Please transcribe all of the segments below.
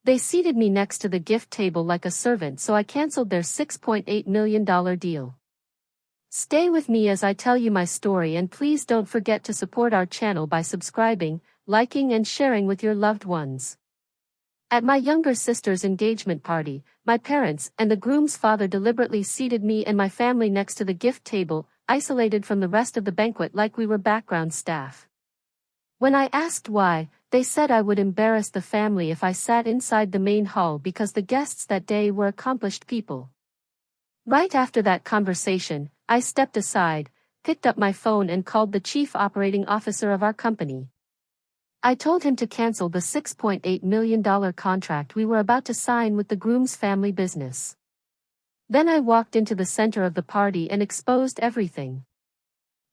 They seated me next to the gift table like a servant, so I canceled their $6.8 million deal. Stay with me as I tell you my story, and please don't forget to support our channel by subscribing, liking and sharing with your loved ones. At my younger sister's engagement party, my parents and the groom's father deliberately seated me and my family next to the gift table, isolated from the rest of the banquet like we were background staff. When I asked why, they said I would embarrass the family if I sat inside the main hall because the guests that day were accomplished people. Right after that conversation, I stepped aside, picked up my phone and called the chief operating officer of our company. I told him to cancel the $6.8 million contract we were about to sign with the groom's family business. Then I walked into the center of the party and exposed everything.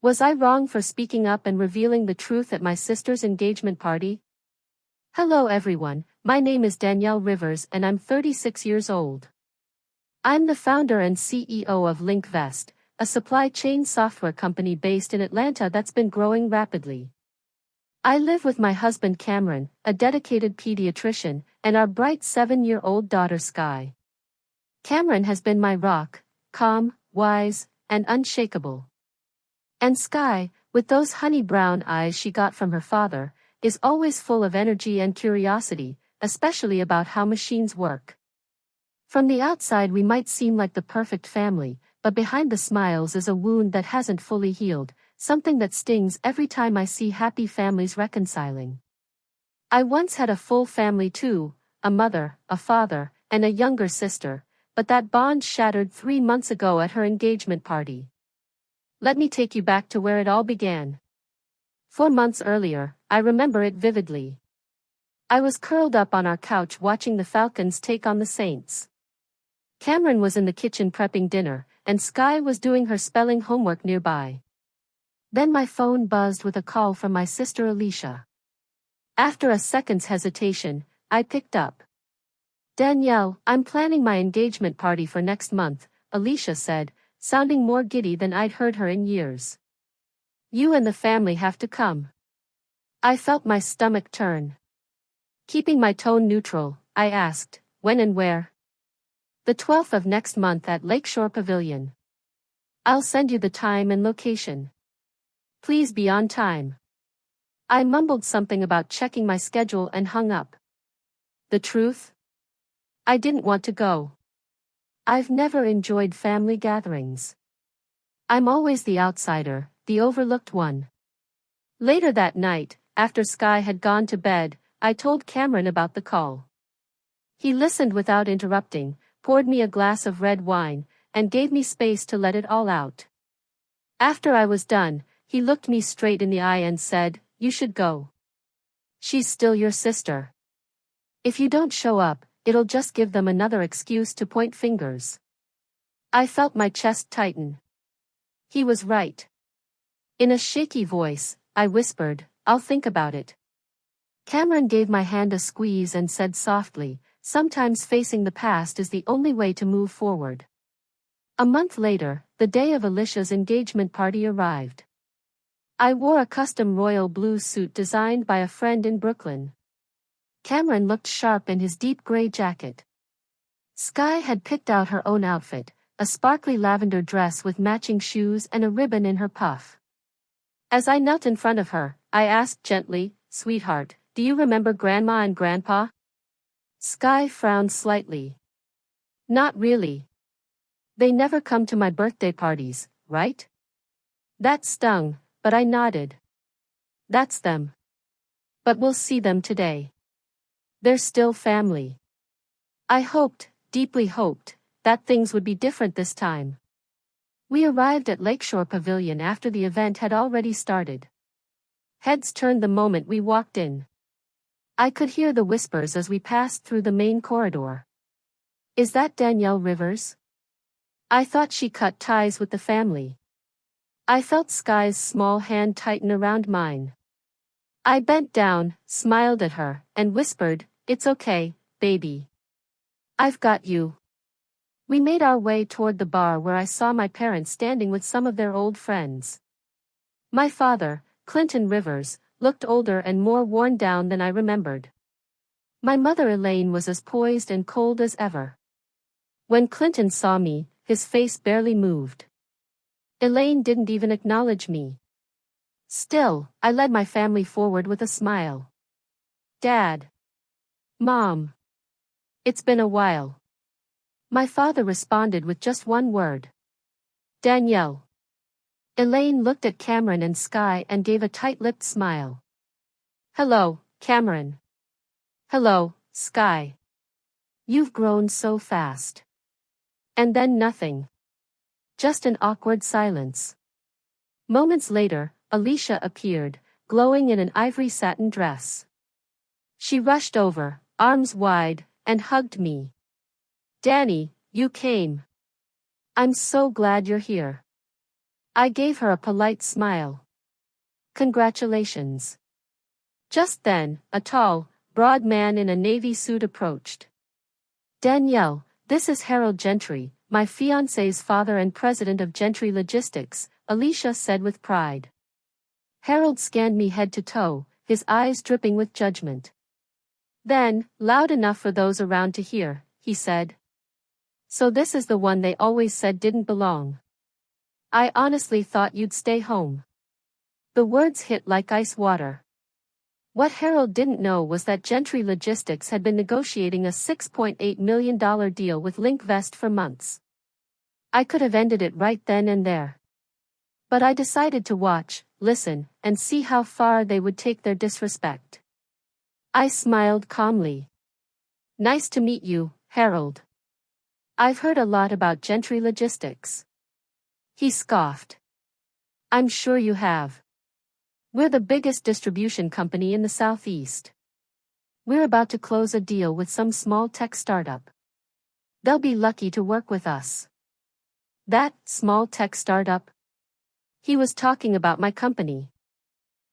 Was I wrong for speaking up and revealing the truth at my sister's engagement party? Hello everyone, my name is Danielle Rivers and I'm 36 years old. I'm the founder and CEO of LinkVest, a supply chain software company based in Atlanta that's been growing rapidly. I live with my husband Cameron, a dedicated pediatrician, and our bright 7-year-old daughter Sky. Cameron has been my rock, calm, wise, and unshakable. And Sky, with those honey brown eyes she got from her father, is always full of energy and curiosity, especially about how machines work. From the outside we might seem like the perfect family, but behind the smiles is a wound that hasn't fully healed, something that stings every time I see happy families reconciling. I once had a full family too, a mother, a father, and a younger sister, but that bond shattered 3 months ago at her engagement party. Let me take you back to where it all began. 4 months earlier, I remember it vividly. I was curled up on our couch watching the Falcons take on the Saints. Cameron was in the kitchen prepping dinner, and Sky was doing her spelling homework nearby. Then my phone buzzed with a call from my sister Alicia. After a second's hesitation, I picked up. Danielle, I'm planning my engagement party for next month, Alicia said, sounding more giddy than I'd heard her in years. You and the family have to come. I felt my stomach turn. Keeping my tone neutral, I asked, when and where? The 12th of next month at Lakeshore Pavilion. I'll send you the time and location. Please be on time. I mumbled something about checking my schedule and hung up. The truth? I didn't want to go. I've never enjoyed family gatherings. I'm always the outsider, the overlooked one. Later that night, after Sky had gone to bed, I told Cameron about the call. He listened without interrupting, poured me a glass of red wine, and gave me space to let it all out. After I was done, he looked me straight in the eye and said, "You should go. She's still your sister. If you don't show up, it'll just give them another excuse to point fingers." I felt my chest tighten. He was right. In a shaky voice, I whispered, "I'll think about it." Cameron gave my hand a squeeze and said softly, "Sometimes facing the past is the only way to move forward." A month later, the day of Alicia's engagement party arrived. I wore a custom royal blue suit designed by a friend in Brooklyn. Cameron looked sharp in his deep gray jacket. Sky had picked out her own outfit, a sparkly lavender dress with matching shoes and a ribbon in her puff. As I knelt in front of her, I asked gently, "Sweetheart, do you remember Grandma and Grandpa?" Sky frowned slightly. "Not really. They never come to my birthday parties, right?" That stung, but I nodded. "That's them. But we'll see them today. They're still family." I hoped, deeply hoped, that things would be different this time. We arrived at Lakeshore Pavilion after the event had already started. Heads turned the moment we walked in. I could hear the whispers as we passed through the main corridor. "Is that Danielle Rivers? I thought she cut ties with the family." I felt Sky's small hand tighten around mine. I bent down, smiled at her, and whispered, "It's okay, baby. I've got you." We made our way toward the bar where I saw my parents standing with some of their old friends. My father, Clinton Rivers, looked older and more worn down than I remembered. My mother Elaine was as poised and cold as ever. When Clinton saw me, his face barely moved. Elaine didn't even acknowledge me. Still, I led my family forward with a smile. Dad. Mom. It's been a while. My father responded with just one word. Danielle. Elaine looked at Cameron and Sky and gave a tight-lipped smile. Hello, Cameron. Hello, Sky. You've grown so fast. And then nothing. Just an awkward silence. Moments later, Alicia appeared, glowing in an ivory satin dress. She rushed over, arms wide, and hugged me. Danny, you came. I'm so glad you're here. I gave her a polite smile. Congratulations. Just then, a tall, broad man in a navy suit approached. Danielle, this is Harold Gentry, my fiancé's father and president of Gentry Logistics, Alicia said with pride. Harold scanned me head to toe, his eyes dripping with judgment. Then, loud enough for those around to hear, he said. So this is the one they always said didn't belong. I honestly thought you'd stay home. The words hit like ice water. What Harold didn't know was that Gentry Logistics had been negotiating a $6.8 million deal with Linkvest for months. I could have ended it right then and there. But I decided to watch, listen, and see how far they would take their disrespect. I smiled calmly. Nice to meet you, Harold. I've heard a lot about Gentry Logistics. He scoffed. I'm sure you have. We're the biggest distribution company in the Southeast. We're about to close a deal with some small tech startup. They'll be lucky to work with us. That small tech startup? He was talking about my company.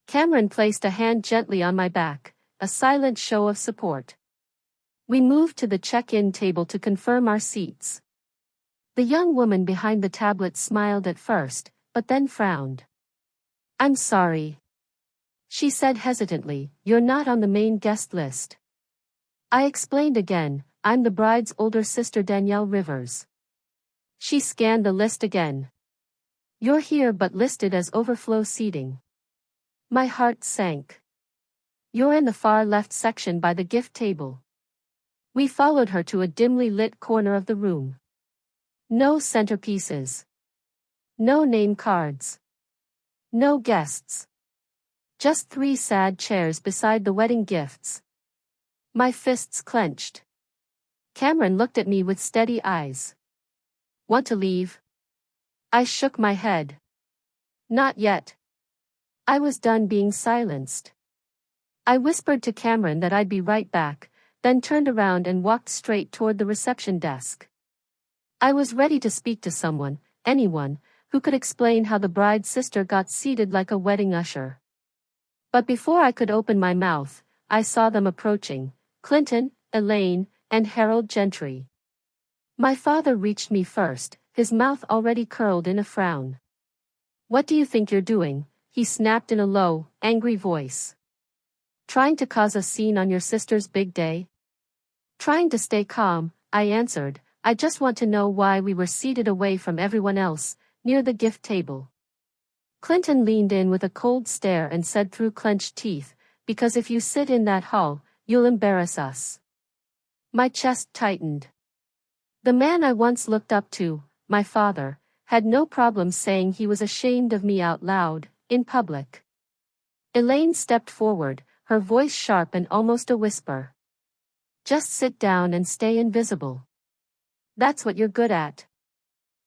Cameron placed a hand gently on my back, a silent show of support. We moved to the check-in table to confirm our seats. The young woman behind the tablet smiled at first, but then frowned. I'm sorry. She said hesitantly, you're not on the main guest list. I explained again, I'm the bride's older sister Danielle Rivers. She scanned the list again. You're here but listed as overflow seating. My heart sank. You're in the far left section by the gift table. We followed her to a dimly lit corner of the room. No centerpieces. No name cards. No guests. Just 3 sad chairs beside the wedding gifts. My fists clenched. Cameron looked at me with steady eyes. Want to leave? I shook my head. Not yet. I was done being silenced. I whispered to Cameron that I'd be right back, then turned around and walked straight toward the reception desk. I was ready to speak to someone, anyone, who could explain how the bride's sister got seated like a wedding usher. But before I could open my mouth, I saw them approaching, Clinton, Elaine, and Harold Gentry. My father reached me first, his mouth already curled in a frown. What do you think you're doing? He snapped in a low, angry voice. Trying to cause a scene on your sister's big day? Trying to stay calm, I answered. I just want to know why we were seated away from everyone else, near the gift table. Clinton leaned in with a cold stare and said through clenched teeth, because if you sit in that hall, you'll embarrass us. My chest tightened. The man I once looked up to, my father, had no problem saying he was ashamed of me out loud, in public. Elaine stepped forward, her voice sharp and almost a whisper. Just sit down and stay invisible. That's what you're good at.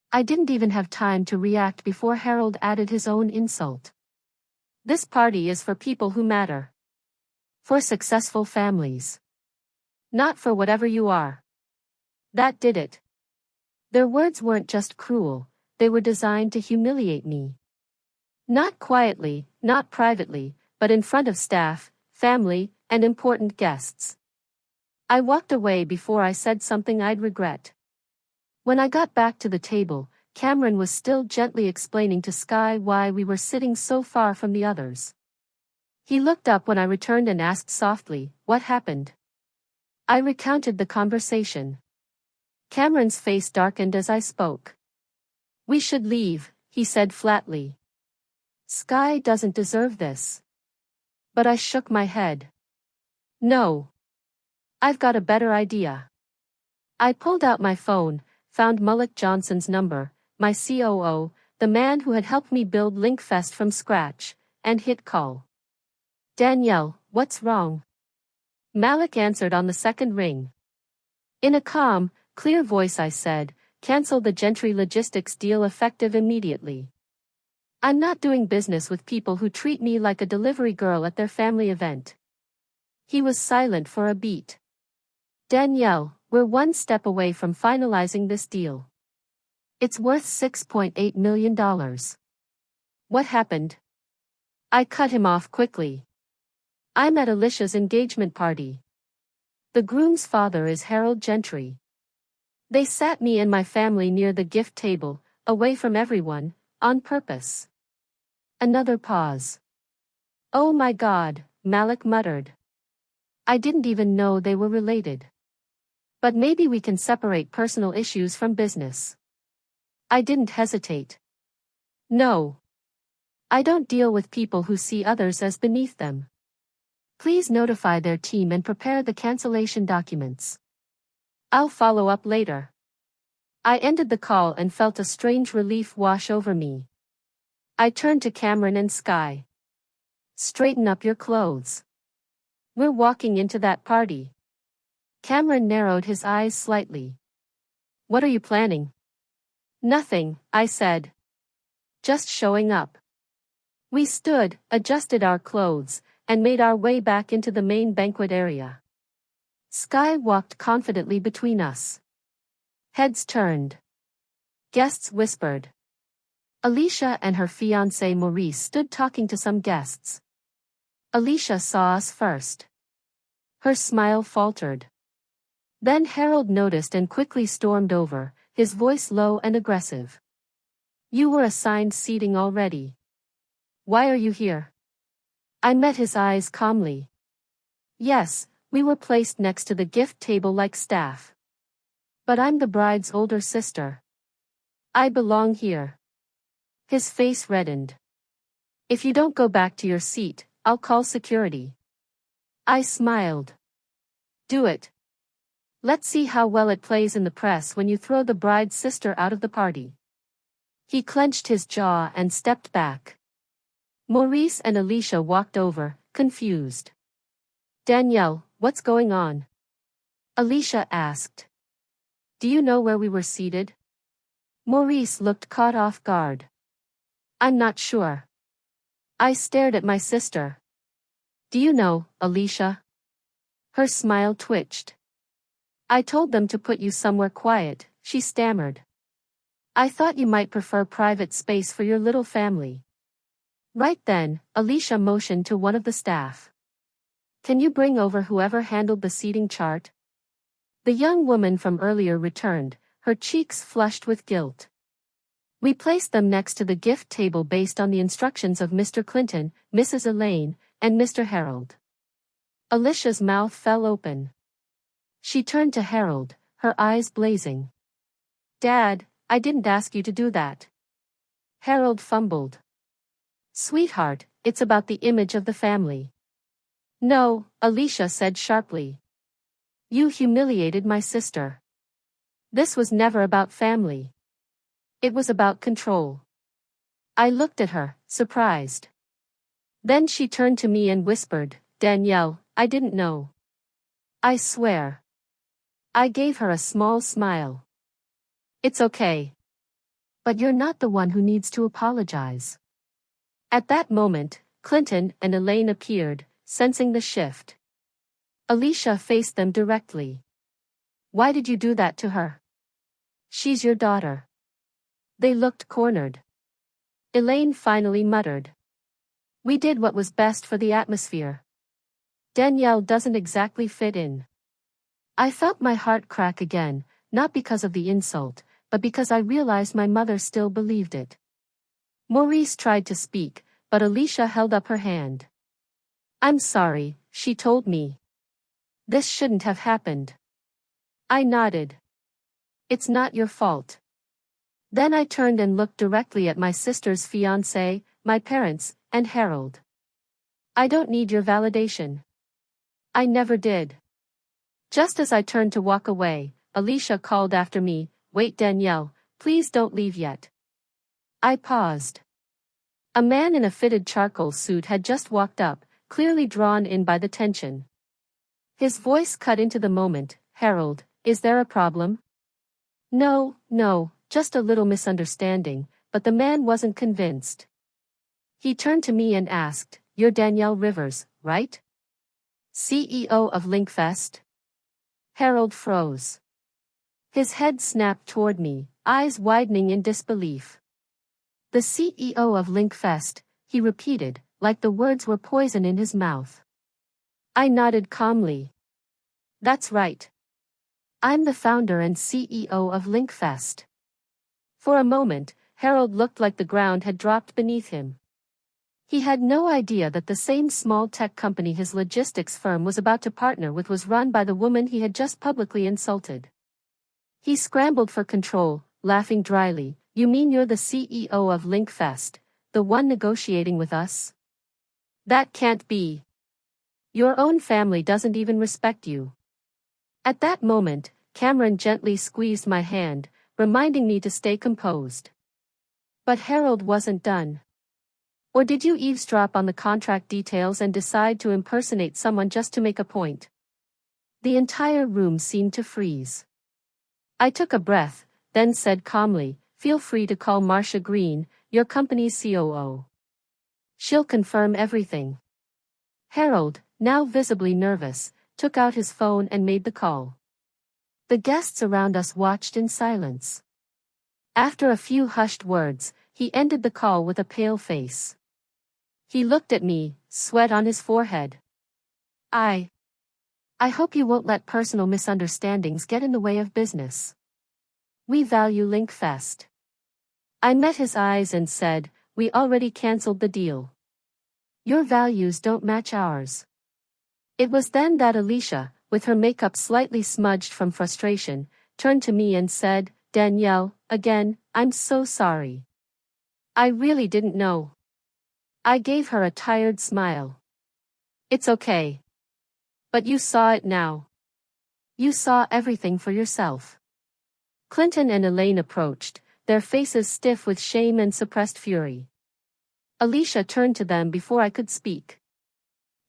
I didn't even have time to react before Harold added his own insult. This party is for people who matter. For successful families. Not for whatever you are. That did it. Their words weren't just cruel, they were designed to humiliate me. Not quietly, not privately, but in front of staff, family, and important guests. I walked away before I said something I'd regret. When I got back to the table, Cameron was still gently explaining to Sky why we were sitting so far from the others. He looked up when I returned and asked softly, what happened? I recounted the conversation. Cameron's face darkened as I spoke. We should leave, he said flatly. Sky doesn't deserve this. But I shook my head. No. I've got a better idea. I pulled out my phone, found Mullock Johnson's number, my COO, the man who had helped me build Linkfest from scratch, and hit call. Danielle, what's wrong? Malik answered on the second ring. In a calm, clear voice I said, cancel the Gentry Logistics deal effective immediately. I'm not doing business with people who treat me like a delivery girl at their family event. He was silent for a beat. Danielle, we're one step away from finalizing this deal. It's worth $6.8 million. What happened? I cut him off quickly. I'm at Alicia's engagement party. The groom's father is Harold Gentry. They sat me and my family near the gift table, away from everyone, on purpose. Another pause. Oh my God, Malik muttered. I didn't even know they were related. But maybe we can separate personal issues from business. I didn't hesitate. No. I don't deal with people who see others as beneath them. Please notify their team and prepare the cancellation documents. I'll follow up later. I ended the call and felt a strange relief wash over me. I turned to Cameron and Sky. Straighten up your clothes. We're walking into that party. Cameron narrowed his eyes slightly. What are you planning? Nothing, I said. Just showing up. We stood, adjusted our clothes, and made our way back into the main banquet area. Sky walked confidently between us. Heads turned. Guests whispered. Alicia and her fiancé Maurice stood talking to some guests. Alicia saw us first. Her smile faltered. Then Harold noticed and quickly stormed over, his voice low and aggressive. You were assigned seating already. Why are you here? I met his eyes calmly. Yes, we were placed next to the gift table like staff. But I'm the bride's older sister. I belong here. His face reddened. If you don't go back to your seat, I'll call security. I smiled. Do it. Let's see how well it plays in the press when you throw the bride's sister out of the party. He clenched his jaw and stepped back. Maurice and Alicia walked over, confused. Danielle, what's going on? Alicia asked. Do you know where we were seated? Maurice looked caught off guard. I'm not sure. I stared at my sister. Do you know, Alicia? Her smile twitched. I told them to put you somewhere quiet, she stammered. I thought you might prefer private space for your little family. Right then, Alicia motioned to one of the staff. Can you bring over whoever handled the seating chart? The young woman from earlier returned, her cheeks flushed with guilt. We placed them next to the gift table based on the instructions of Mr. Clinton, Mrs. Elaine, and Mr. Harold. Alicia's mouth fell open. She turned to Harold, her eyes blazing. Dad, I didn't ask you to do that. Harold fumbled. Sweetheart, it's about the image of the family. No, Alicia said sharply. You humiliated my sister. This was never about family. It was about control. I looked at her, surprised. Then she turned to me and whispered, Danielle, I didn't know. I swear. I gave her a small smile. It's okay. But you're not the one who needs to apologize. At that moment, Clinton and Elaine appeared, sensing the shift. Alicia faced them directly. Why did you do that to her? She's your daughter. They looked cornered. Elaine finally muttered. We did what was best for the atmosphere. Danielle doesn't exactly fit in. I felt my heart crack again, not because of the insult, but because I realized my mother still believed it. Maurice tried to speak, but Alicia held up her hand. I'm sorry, she told me. This shouldn't have happened. I nodded. It's not your fault. Then I turned and looked directly at my sister's fiancé, my parents, and Harold. I don't need your validation. I never did. Just as I turned to walk away, Alicia called after me, "Wait, Danielle, please don't leave yet." I paused. A man in a fitted charcoal suit had just walked up, clearly drawn in by the tension. His voice cut into the moment. "Harold, is there a problem?" No, just a little misunderstanding," but the man wasn't convinced. He turned to me and asked, "You're Danielle Rivers, right? CEO of Linkfest?" Harold froze. His head snapped toward me, eyes widening in disbelief. "The CEO of Linkfest," he repeated, like the words were poison in his mouth. I nodded calmly. "That's right. I'm the founder and CEO of Linkfest." For a moment, Harold looked like the ground had dropped beneath him. He had no idea that the same small tech company his logistics firm was about to partner with was run by the woman he had just publicly insulted. He scrambled for control, laughing dryly. "You mean you're the CEO of Linkfest, the one negotiating with us? That can't be. Your own family doesn't even respect you." At that moment, Cameron gently squeezed my hand, reminding me to stay composed. But Harold wasn't done. "Or did you eavesdrop on the contract details and decide to impersonate someone just to make a point?" The entire room seemed to freeze. I took a breath, then said calmly, "Feel free to call Marcia Green, your company's COO. She'll confirm everything." Harold, now visibly nervous, took out his phone and made the call. The guests around us watched in silence. After a few hushed words, he ended the call with a pale face. He looked at me, sweat on his forehead. I hope you won't let personal misunderstandings get in the way of business. We value Linkfest." I met his eyes and said, "We already canceled the deal. Your values don't match ours." It was then that Alicia, with her makeup slightly smudged from frustration, turned to me and said, "Danielle, again, I'm so sorry. I really didn't know." I gave her a tired smile. "It's okay. But you saw it now. You saw everything for yourself." Clinton and Elaine approached, their faces stiff with shame and suppressed fury. Alicia turned to them before I could speak.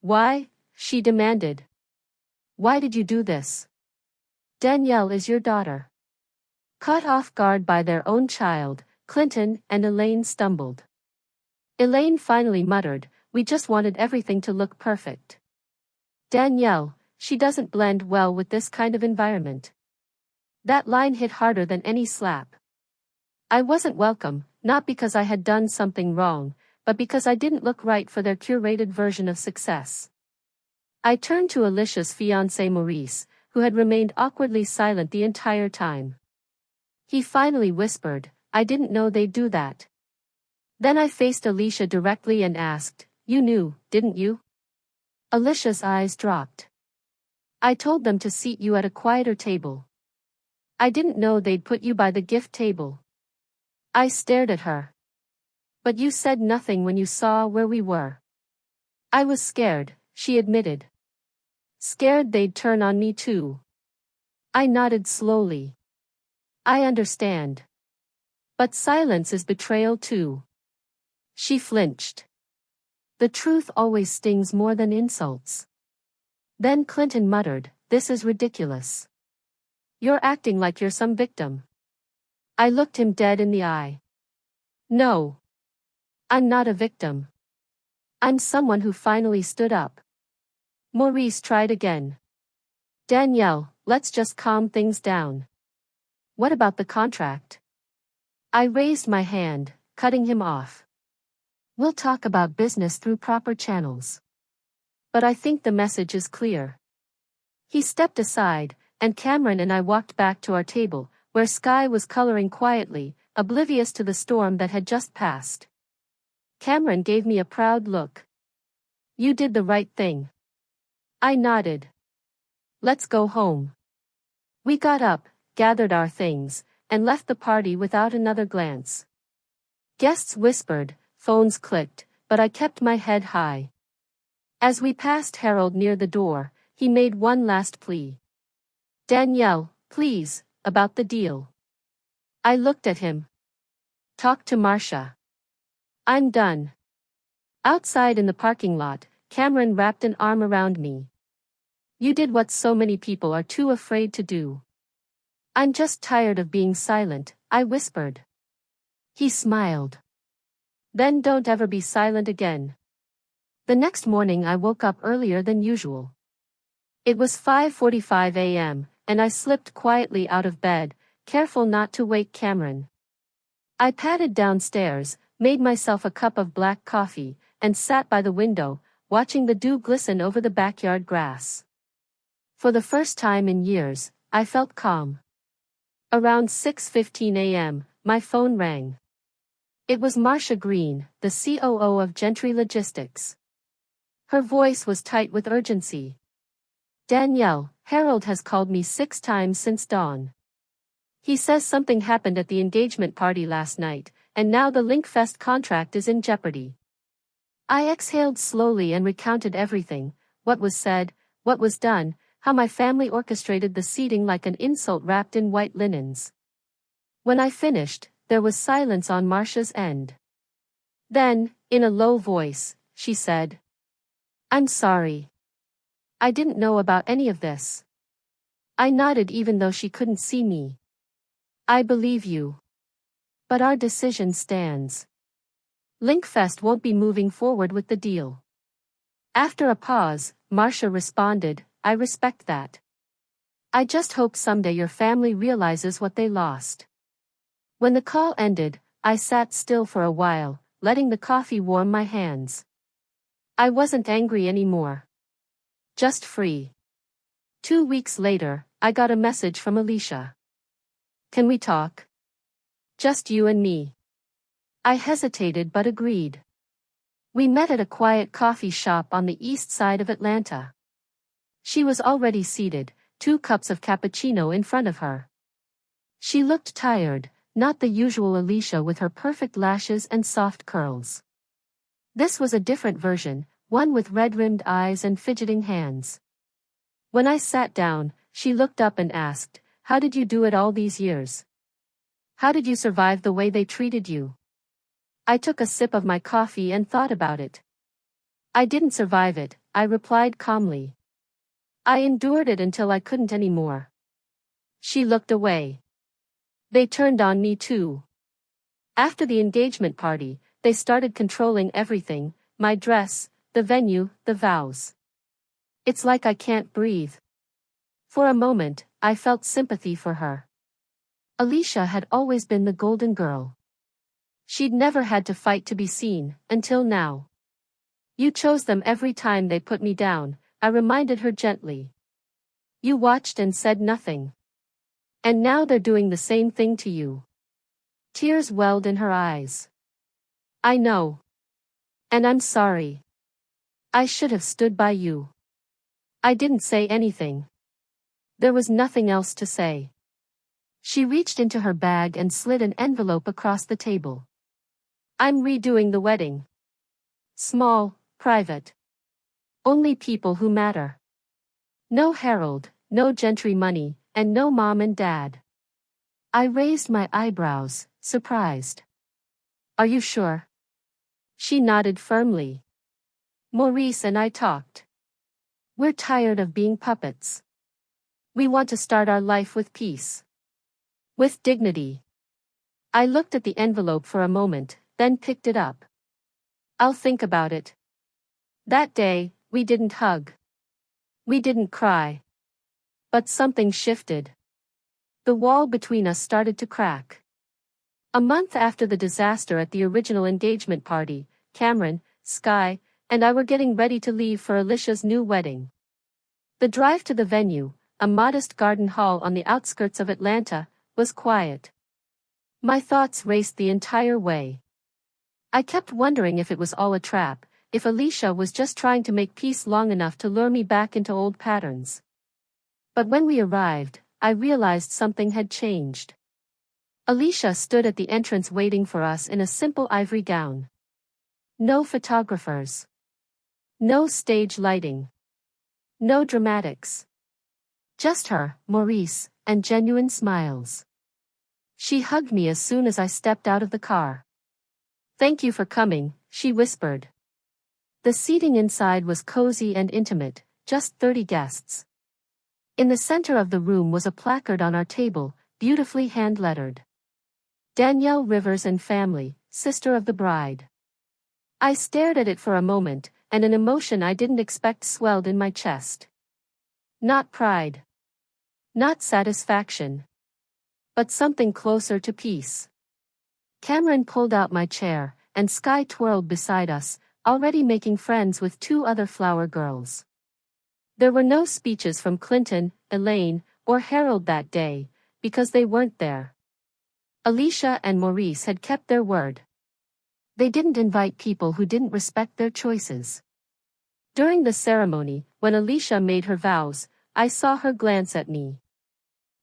"Why?" she demanded. "Why did you do this? Danielle is your daughter." Caught off guard by their own child, Clinton and Elaine stumbled. Elaine finally muttered, "We just wanted everything to look perfect. Danielle, she doesn't blend well with this kind of environment." That line hit harder than any slap. I wasn't welcome, not because I had done something wrong, but because I didn't look right for their curated version of success. I turned to Alicia's fiancé Maurice, who had remained awkwardly silent the entire time. He finally whispered, "I didn't know they'd do that." Then I faced Alicia directly and asked, "You knew, didn't you?" Alicia's eyes dropped. "I told them to seat you at a quieter table. I didn't know they'd put you by the gift table." I stared at her. "But you said nothing when you saw where we were." "I was scared," she admitted. "Scared they'd turn on me too." I nodded slowly. "I understand. But silence is betrayal too." She flinched. "The truth always stings more than insults." Then Clinton muttered, "This is ridiculous. You're acting like you're some victim." I looked him dead in the eye. "No. I'm not a victim. I'm someone who finally stood up." Maurice tried again. "Danielle, let's just calm things down. What about the contract?" I raised my hand, cutting him off. "We'll talk about business through proper channels. But I think the message is clear." He stepped aside, and Cameron and I walked back to our table, where Sky was coloring quietly, oblivious to the storm that had just passed. Cameron gave me a proud look. "You did the right thing." I nodded. Let's go home. We got up, gathered our things, and left the party without another glance. Guests whispered, phones clicked, but I kept my head high. As we passed Harold near the door, he made one last plea. Danielle, please, about the deal. I looked at him. Talk to Marcia. I'm done. Outside in the parking lot, Cameron wrapped an arm around me. You did what so many people are too afraid to do. I'm just tired of being silent, I whispered. He smiled. Then don't ever be silent again. The next morning I woke up earlier than usual. It was 5:45 a.m., and I slipped quietly out of bed, careful not to wake Cameron. I padded downstairs, made myself a cup of black coffee, and sat by the window, watching the dew glisten over the backyard grass. For the first time in years, I felt calm. Around 6:15 a.m., my phone rang. It was Marcia Green, the COO of Gentry Logistics. Her voice was tight with urgency. Danielle, Harold has called me 6 times since dawn. He says something happened at the engagement party last night, and now the Linkfest contract is in jeopardy. I exhaled slowly and recounted everything, what was said, what was done, how my family orchestrated the seating like an insult wrapped in white linens. When I finished, there was silence on Marcia's end. Then, in a low voice, she said, I'm sorry. I didn't know about any of this. I nodded even though she couldn't see me. I believe you. But our decision stands. Linkfest won't be moving forward with the deal. After a pause, Marcia responded, I respect that. I just hope someday your family realizes what they lost. When the call ended, I sat still for a while, letting the coffee warm my hands. I wasn't angry anymore. Just free. 2 weeks later, I got a message from Alicia. Can we talk? Just you and me. I hesitated but agreed. We met at a quiet coffee shop on the east side of Atlanta. She was already seated, 2 cups of cappuccino in front of her. She looked tired, not the usual Alicia with her perfect lashes and soft curls. This was a different version, one with red-rimmed eyes and fidgeting hands. When I sat down, she looked up and asked, How did you do it all these years? How did you survive the way they treated you? I took a sip of my coffee and thought about it. I didn't survive it, I replied calmly. I endured it until I couldn't anymore. She looked away. They turned on me too. After the engagement party, they started controlling everything, my dress, the venue, the vows. It's like I can't breathe. For a moment, I felt sympathy for her. Alicia had always been the golden girl. She'd never had to fight to be seen, until now. You chose them every time they put me down, I reminded her gently. You watched and said nothing. And now they're doing the same thing to you. Tears welled in her eyes. I know. And I'm sorry. I should have stood by you. I didn't say anything. There was nothing else to say. She reached into her bag and slid an envelope across the table. I'm redoing the wedding. Small, private. Only people who matter. No Harold, no Gentry money, and no mom and dad. I raised my eyebrows, surprised. Are you sure? She nodded firmly. Maurice and I talked. We're tired of being puppets. We want to start our life with peace. With dignity. I looked at the envelope for a moment, then picked it up. I'll think about it. That day, we didn't hug. We didn't cry. But something shifted. The wall between us started to crack. A month after the disaster at the original engagement party, Cameron, Sky, and I were getting ready to leave for Alicia's new wedding. The drive to the venue, a modest garden hall on the outskirts of Atlanta, was quiet. My thoughts raced the entire way. I kept wondering if it was all a trap, if Alicia was just trying to make peace long enough to lure me back into old patterns. But when we arrived, I realized something had changed. Alicia stood at the entrance waiting for us in a simple ivory gown. No photographers. No stage lighting. No dramatics. Just her, Maurice, and genuine smiles. She hugged me as soon as I stepped out of the car. "Thank you for coming," she whispered. The seating inside was cozy and intimate, just 30 guests. In the center of the room was a placard on our table, beautifully hand-lettered. "Danielle Rivers and family, sister of the bride." I stared at it for a moment, and an emotion I didn't expect swelled in my chest. Not pride. Not satisfaction. But something closer to peace. Cameron pulled out my chair, and Sky twirled beside us, already making friends with 2 other flower girls. There were no speeches from Clinton, Elaine, or Harold that day, because they weren't there. Alicia and Maurice had kept their word. They didn't invite people who didn't respect their choices. During the ceremony, when Alicia made her vows, I saw her glance at me.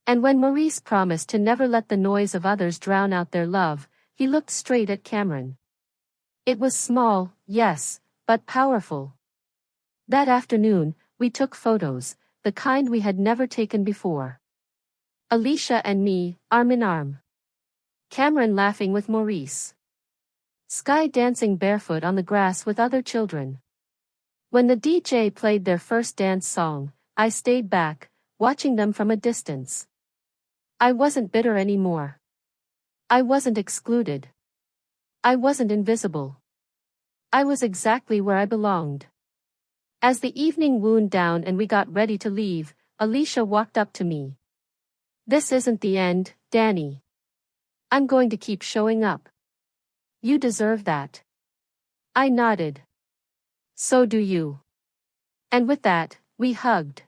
And when Maurice promised to never let the noise of others drown out their love, he looked straight at Cameron. It was small, yes, but powerful. That afternoon, we took photos, the kind we had never taken before. Alicia and me, arm in arm. Cameron laughing with Maurice. Sky dancing barefoot on the grass with other children. When the DJ played their first dance song, I stayed back, watching them from a distance. I wasn't bitter anymore. I wasn't excluded. I wasn't invisible. I was exactly where I belonged. As the evening wound down and we got ready to leave, Alicia walked up to me. "This isn't the end, Danny. I'm going to keep showing up. You deserve that." I nodded. "So do you." And with that, we hugged.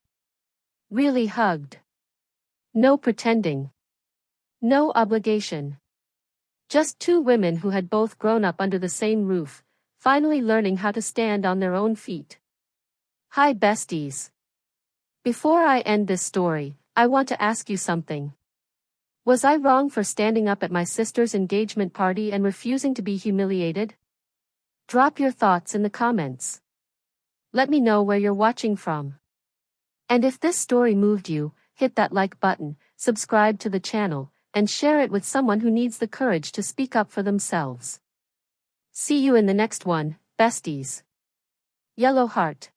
Really hugged. No pretending. No obligation. Just 2 women who had both grown up under the same roof, finally learning how to stand on their own feet. Hi besties. Before I end this story, I want to ask you something. Was I wrong for standing up at my sister's engagement party and refusing to be humiliated? Drop your thoughts in the comments. Let me know where you're watching from. And if this story moved you, hit that like button, subscribe to the channel, and share it with someone who needs the courage to speak up for themselves. See you in the next one, besties. Yellow heart.